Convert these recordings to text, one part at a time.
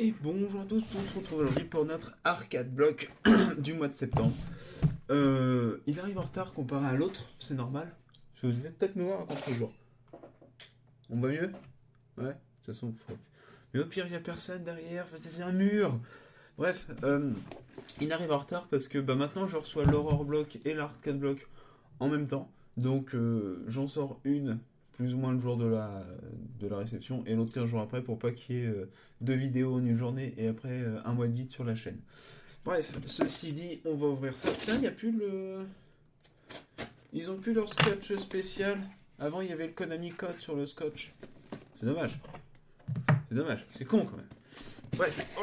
Et bonjour à tous, on se retrouve aujourd'hui pour notre arcade block du mois de septembre. Il arrive en retard comparé à l'autre, c'est normal. Je vais peut-être me voir à contre-jour. On va mieux? Ouais, de toute façon, mais au pire, il n'y a personne derrière, c'est un mur. Bref, il arrive en retard parce que maintenant je reçois l'horror block et l'arcade block en même temps. Donc j'en sors une plus ou moins le jour de la réception et l'autre 15 jours après pour pas qu'il y ait deux vidéos en une journée et après un mois de vide sur la chaîne. Bref, ceci dit, on va ouvrir ça. Putain, il n'y a plus le... Ils ont plus leur scotch spécial. Avant, il y avait le Konami Code sur le scotch. C'est dommage. C'est dommage. C'est con quand même. Bref.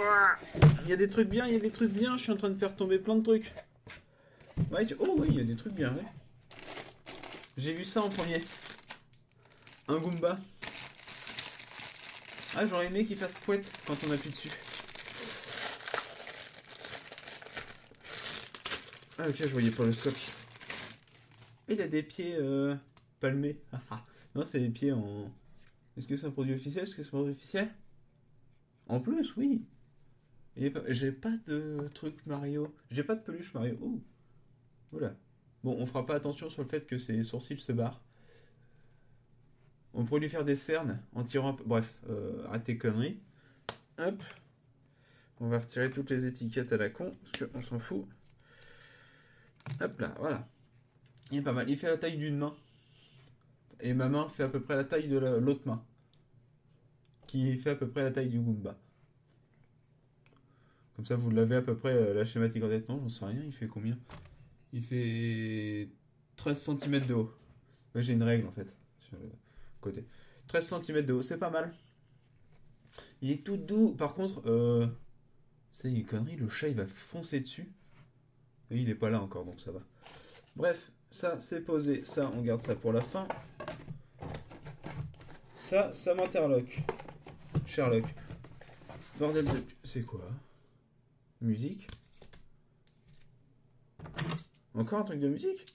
Il y a des trucs bien, il y a des trucs bien. Je suis en train de faire tomber plein de trucs. Ouais, oh oui, il y a des trucs bien, ouais. J'ai vu ça en premier. Un Goomba. Ah, j'aurais aimé qu'il fasse pouette quand on appuie dessus. Ah, ok, je voyais pas le scotch. Il a des pieds palmés. Non, c'est des pieds en... Est-ce que c'est un produit officiel? Est-ce que c'est un produit officiel? En plus, oui. J'ai pas de truc Mario. J'ai pas de peluche Mario. Ouh. Voilà. Bon, on fera pas attention sur le fait que ses sourcils se barrent. On pourrait lui faire des cernes en tirant un peu... Bref, arrête tes conneries. Hop. On va retirer toutes les étiquettes à la con, parce qu'on s'en fout. Hop là, voilà. Il est pas mal. Il fait la taille d'une main. Et ma main fait à peu près la taille de l'autre main. Qui fait à peu près la taille du Goomba. Comme ça, vous l'avez à peu près la schématique en tête. Non, j'en sais rien. Il fait combien? Il fait 13 cm de haut. Ouais, j'ai une règle en fait. Sur le côté. 13 cm de haut, c'est pas mal. Il est tout doux. Par contre, c'est une connerie. Le chat, il va foncer dessus. Et il est pas là encore, donc ça va. Bref, ça, c'est posé. Ça, on garde ça pour la fin. Ça m'interloque. Sherlock. Bordel de... C'est quoi? Musique? Encore un truc de musique?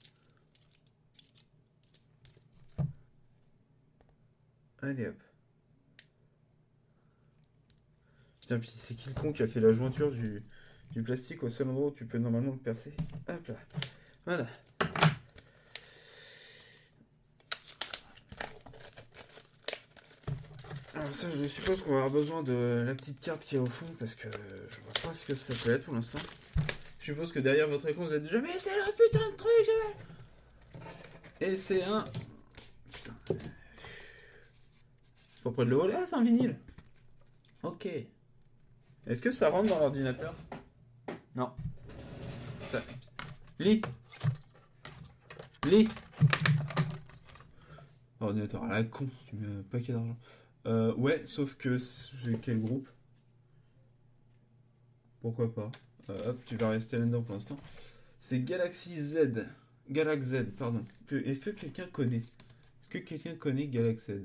Allez hop. Tiens, puis c'est qui le con qui a fait la jointure du plastique au seul endroit où tu peux normalement le percer? Hop là. Voilà. Alors ça, je suppose qu'on va avoir besoin de la petite carte qui est au fond, parce que je vois pas ce que ça peut être pour l'instant. Je suppose que derrière votre écran, vous êtes déjà... Mais c'est un putain de truc! Et c'est un... Putain. Pas près de le voler. Ah, c'est un vinyle. Ok. Est-ce que ça rentre dans l'ordinateur? Non. Ça... Lis. Lis. Ordinateur à la con. Tu mets un paquet d'argent. Ouais, sauf que... J'ai quel groupe? Pourquoi pas? Hop, tu vas rester là-dedans pour l'instant. C'est Galaxy Z. Galax Z, pardon. Est-ce que quelqu'un connaît? Est-ce que quelqu'un connaît Galax Z?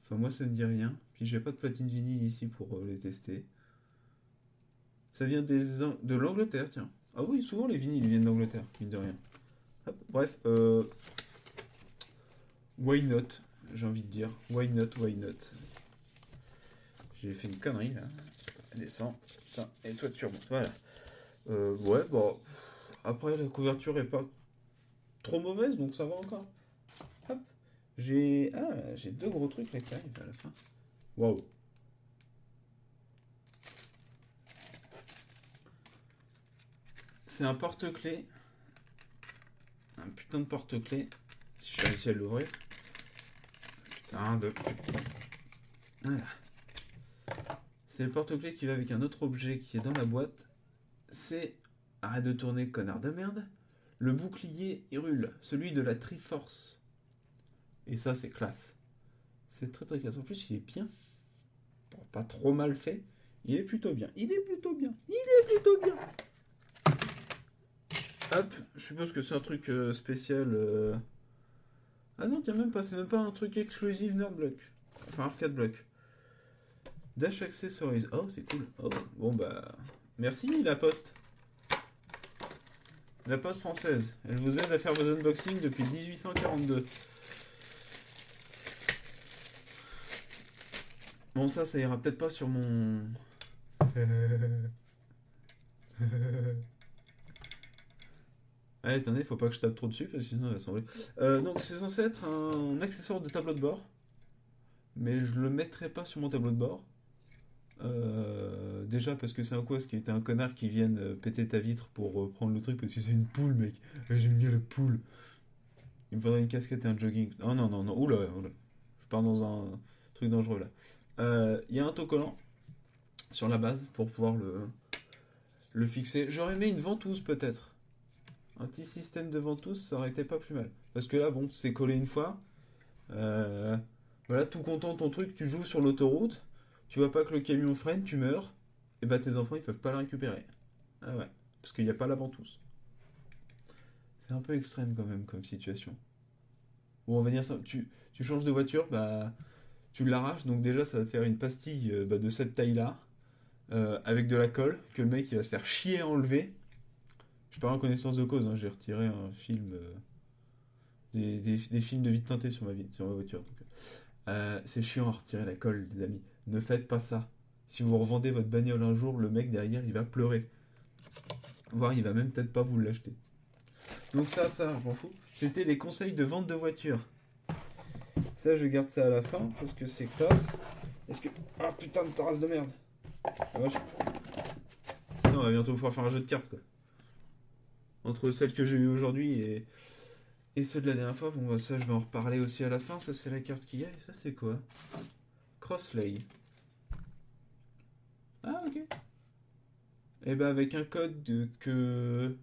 Enfin, moi, ça ne dit rien. Puis, j'ai pas de platine vinyle ici pour les tester. Ça vient de l'Angleterre, tiens. Ah oui, souvent les vinyles viennent d'Angleterre, mine de rien. Hop, bref, why not? J'ai envie de dire. Why not, why not? J'ai fait une connerie, là. Descends. Putain, et toi, tu remontes. Voilà. Ouais, bon. Après, la couverture est pas trop mauvaise, donc ça va encore. Hop. J'ai deux gros trucs là qui arrivent à la fin. Waouh. C'est un porte-clés. Un putain de porte-clés. Si je réussis à l'ouvrir. Putain de... Voilà. C'est le porte-clés qui va avec un autre objet qui est dans la boîte. C'est... Arrête de tourner, connard de merde. Le bouclier Hyrule, celui de la Triforce. Et ça, c'est classe. C'est très très classe. En plus, il est bien. Bon, pas trop mal fait. Il est plutôt bien. Il est plutôt bien. Il est plutôt bien. Hop, je suppose que c'est un truc spécial. Ah non, tiens, même pas. C'est même pas un truc exclusif Nerdblock. Enfin, Arcade Block. Dash Accessories. Oh, c'est cool. Oh, bon bah... Merci, la Poste. La Poste française. Elle vous aide à faire vos unboxings depuis 1842. Bon, ça ira peut-être pas sur mon... Ah, attendez, faut pas que je tape trop dessus, parce que sinon elle va s'enlever. Donc c'est censé être un accessoire de tableau de bord, mais je le mettrai pas sur mon tableau de bord. Déjà parce que c'est un quest qui était un connard qui vienne péter ta vitre pour prendre le truc parce que c'est une poule, mec. J'aime bien la poule. Il me faudrait une casquette et un jogging. Oh non, non, non, oula, oula. Je pars dans un truc dangereux là. Il y a un autocollant sur la base pour pouvoir le fixer. J'aurais aimé une ventouse peut-être. Un petit système de ventouse, ça aurait été pas plus mal. Parce que là, bon, c'est collé une fois. Euh, voilà, tout content ton truc, tu joues sur l'autoroute. Tu vois pas que le camion freine, tu meurs. Et bah tes enfants, ils peuvent pas la récupérer. Ah ouais, parce qu'il n'y a pas la ventouse. C'est un peu extrême quand même comme situation. Ou on va dire ça, tu changes de voiture, bah tu l'arraches, donc déjà ça va te faire une pastille de cette taille-là, avec de la colle, que le mec il va se faire chier à enlever. Je parle en connaissance de cause, hein, j'ai retiré un film, des films de vide teinté sur ma voiture. Donc, c'est chiant à retirer la colle, les amis. Ne faites pas ça. Si vous revendez votre bagnole un jour, le mec derrière il va pleurer. Voire il va même peut-être pas vous l'acheter. Donc ça, je m'en fous. C'était les conseils de vente de voiture. Ça, je garde ça à la fin parce que c'est classe. Est-ce que... Ah putain de terrasse de merde. Ah, vache. Non, on va bientôt pouvoir faire un jeu de cartes quoi. Entre celles que j'ai eues aujourd'hui et ceux de la dernière fois. Bon, bah, ça, je vais en reparler aussi à la fin. Ça, c'est la carte qu'il y a. Et ça, c'est quoi? Crosslay. Ah, ok. Et bah, avec un code que...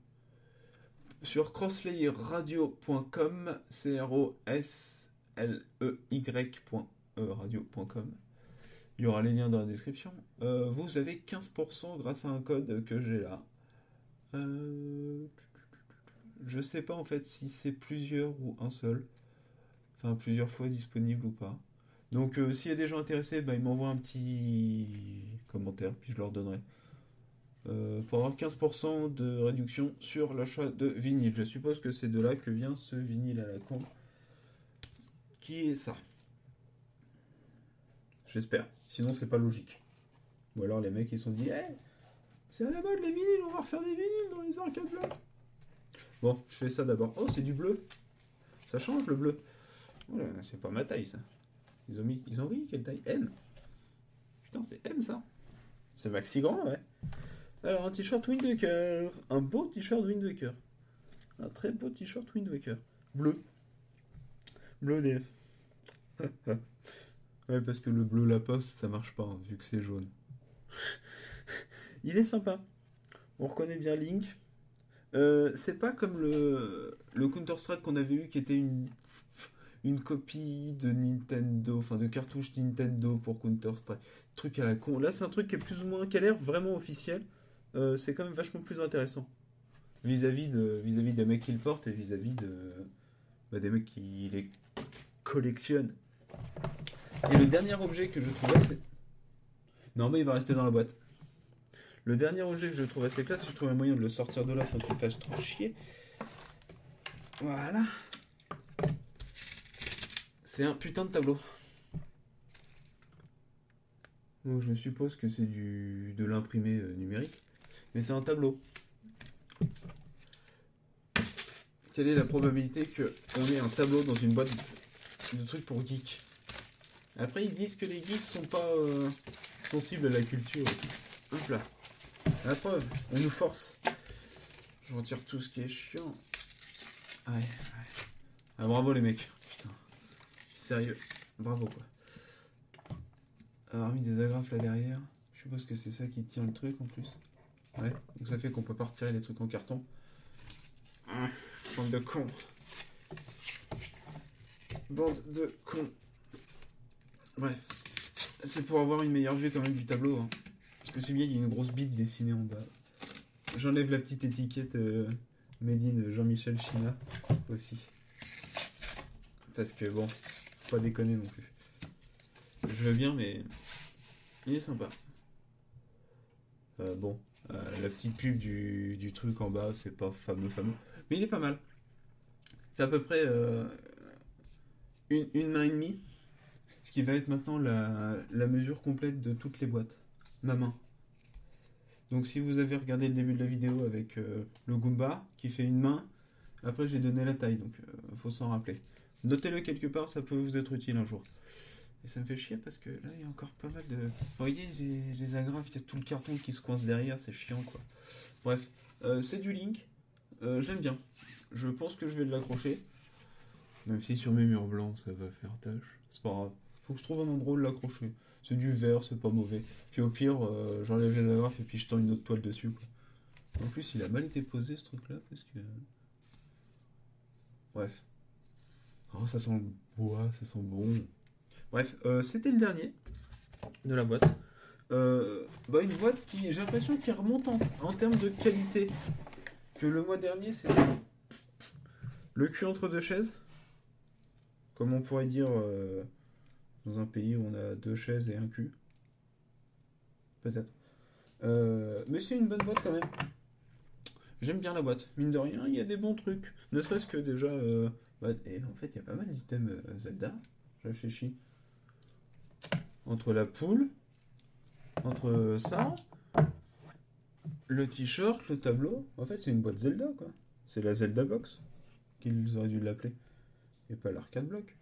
Sur crossleyradio.com, crossley.e radio.com, il y aura les liens dans la description. Vous avez 15% grâce à un code que j'ai là. Je sais pas en fait si c'est plusieurs ou un seul. Enfin, plusieurs fois disponible ou pas. Donc, s'il y a des gens intéressés, bah, ils m'envoient un petit commentaire, puis je leur donnerai. Pour avoir 15% de réduction sur l'achat de vinyle. Je suppose que c'est de là que vient ce vinyle à la con. Qui est ça? J'espère. Sinon, c'est pas logique. Ou alors les mecs ils se sont dit, hey, c'est à la mode les vinyles, on va refaire des vinyles dans les arcades blancs. Bon, je fais ça d'abord. Oh, c'est du bleu. Ça change le bleu. Oh, c'est pas ma taille ça. Ils ont mis quelle taille? M. Putain, c'est M ça. C'est maxi grand, ouais. Alors, un t-shirt Wind Waker. Un beau t-shirt Wind Waker. Un très beau t-shirt Wind Waker. Bleu. Bleu DF. Ouais, parce que le bleu la poste, ça marche pas, hein, vu que c'est jaune. Il est sympa. On reconnaît bien Link. C'est pas comme le Counter-Strike qu'on avait eu qui était une copie de Nintendo, enfin de cartouche Nintendo pour Counter-Strike. Truc à la con. Là, c'est un truc qui est plus ou moins, qui a l'air vraiment officiel. C'est quand même vachement plus intéressant. Vis-à-vis des mecs qui le portent et vis-à-vis des mecs qui les collectionnent. Et le dernier objet que je trouvais, c'est... Non, mais il va rester dans la boîte. Le dernier objet que je trouve assez classe, si je trouve un moyen de le sortir de là sans qu'il fasse trop chier. Voilà. C'est un putain de tableau. Donc je suppose que c'est de l'imprimé numérique. Mais c'est un tableau. Quelle est la probabilité qu'on ait un tableau dans une boîte de trucs pour geeks? Après, ils disent que les geeks sont pas sensibles à la culture. Hop là. La preuve, on nous force. Je retire tout ce qui est chiant. Ouais. Ah, bravo les mecs. Putain. Sérieux. Bravo quoi. Alors, mis des agrafes là derrière. Je suppose que c'est ça qui tient le truc en plus. Ouais. Donc ça fait qu'on peut pas retirer les trucs en carton. Bande de cons. Bande de cons. Bref. C'est pour avoir une meilleure vue quand même du tableau. Hein. Parce que c'est bien, il y a une grosse bite dessinée en bas. J'enlève la petite étiquette Made in Jean-Michel China aussi. Parce que bon, faut pas déconner non plus. Je veux bien, mais il est sympa. La petite pub du truc en bas, c'est pas fameux. Mais il est pas mal. C'est à peu près une main et demie. ce qui va être maintenant la mesure complète de toutes les boîtes. Ma main. Donc si vous avez regardé le début de la vidéo avec le Goomba qui fait une main, après j'ai donné la taille, donc faut s'en rappeler. Notez-le quelque part, ça peut vous être utile un jour. Et ça me fait chier parce que là il y a encore pas mal de... Vous voyez les agrafes, il y a tout le carton qui se coince derrière, c'est chiant quoi. Bref, c'est du Link, j'aime bien. Je pense que je vais l'accrocher. Même si sur mes murs blancs ça va faire tâche, c'est pas grave. Faut que je trouve un endroit où l'accrocher. C'est du verre, c'est pas mauvais. Puis au pire, j'enlève les agrafes et puis je tends une autre toile dessus quoi. En plus il a mal été posé ce truc là parce que... Bref. Oh, ça sent le bois, ça sent bon. Bref, c'était le dernier de la boîte. Une boîte qui, j'ai l'impression qu'il remonte en termes de qualité. Que le mois dernier, c'était le cul entre deux chaises. Comme on pourrait dire dans un pays où on a deux chaises et un cul. Peut-être. Mais c'est une bonne boîte quand même. J'aime bien la boîte. Mine de rien, il y a des bons trucs. Ne serait-ce que déjà... et en fait, il y a pas mal d'items Zelda. Je réfléchis. Entre la poule, entre ça, le t-shirt, le tableau. En fait, c'est une boîte Zelda, quoi. C'est la Zelda Box qu'ils auraient dû l'appeler. Et pas l'arcade block.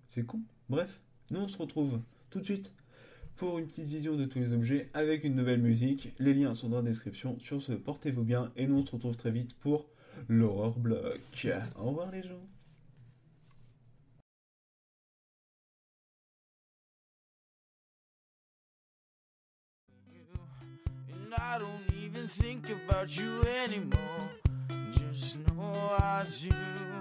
C'est con. Bref, nous on se retrouve tout de suite pour une petite vision de tous les objets avec une nouvelle musique. Les liens sont dans la description. Sur ce, portez-vous bien et nous on se retrouve très vite pour l'Horror Block. Au revoir les gens. I don't even think about you anymore. Just know I do.